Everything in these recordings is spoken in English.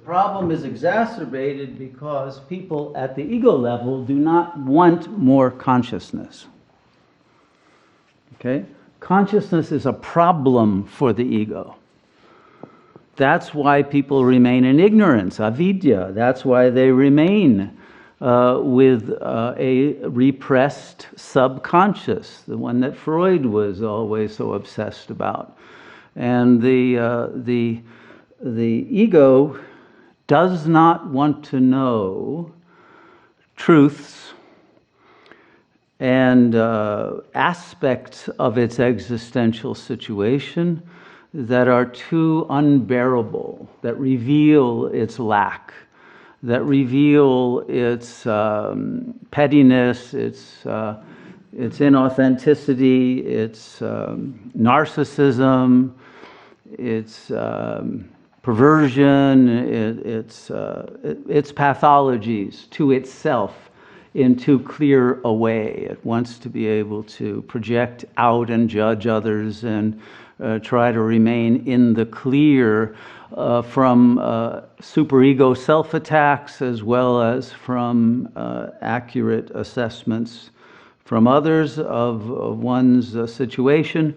problem is exacerbated because people at the ego level do not want more consciousness. Okay? Consciousness is a problem for the ego. That's why people remain in ignorance, avidya. That's why they remain with a repressed subconscious, the one that Freud was always so obsessed about. And the ego does not want to know truths and aspects of its existential situation that are too unbearable, that reveal its lack, that reveal its pettiness, its inauthenticity, its narcissism, its perversion, its pathologies to itself in too clear a way. It wants to be able to project out and judge others and try to remain in the clear from superego self-attacks as well as from accurate assessments from others of one's situation.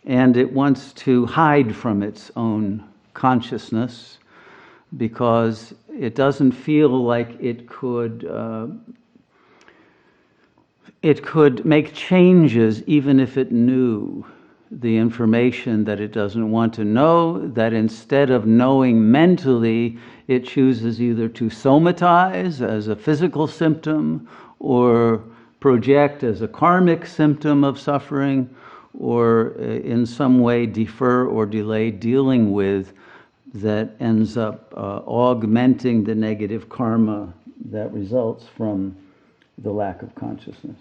And it wants to hide from its own consciousness because it doesn't feel like it could make changes even if it knew the information that it doesn't want to know, that instead of knowing mentally, it chooses either to somatize as a physical symptom or project as a karmic symptom of suffering, or in some way defer or delay dealing with, that ends up augmenting the negative karma that results from the lack of consciousness.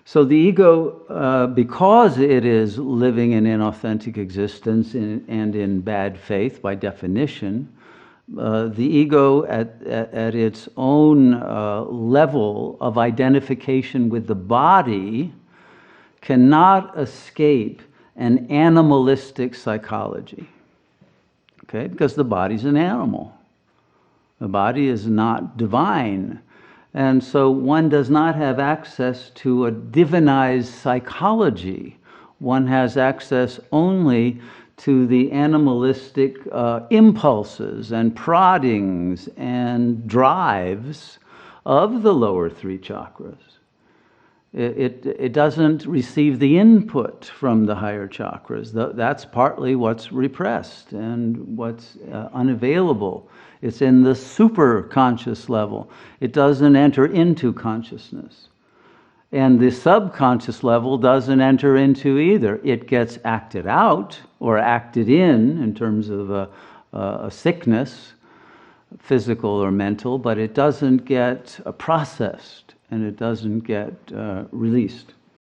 So the ego, because it is living an inauthentic existence and in bad faith by definition, the ego at its own level of identification with the body cannot escape an animalistic psychology, okay? Because the body's an animal. The body is not divine. And so one does not have access to a divinized psychology. One has access only to the animalistic impulses and proddings and drives of the lower three chakras. It doesn't receive the input from the higher chakras. That's partly what's repressed and what's unavailable. It's in the super conscious level. It doesn't enter into consciousness. And the subconscious level doesn't enter into either. It gets acted out or acted in terms of a sickness, physical or mental, but it doesn't get processed and it doesn't get released.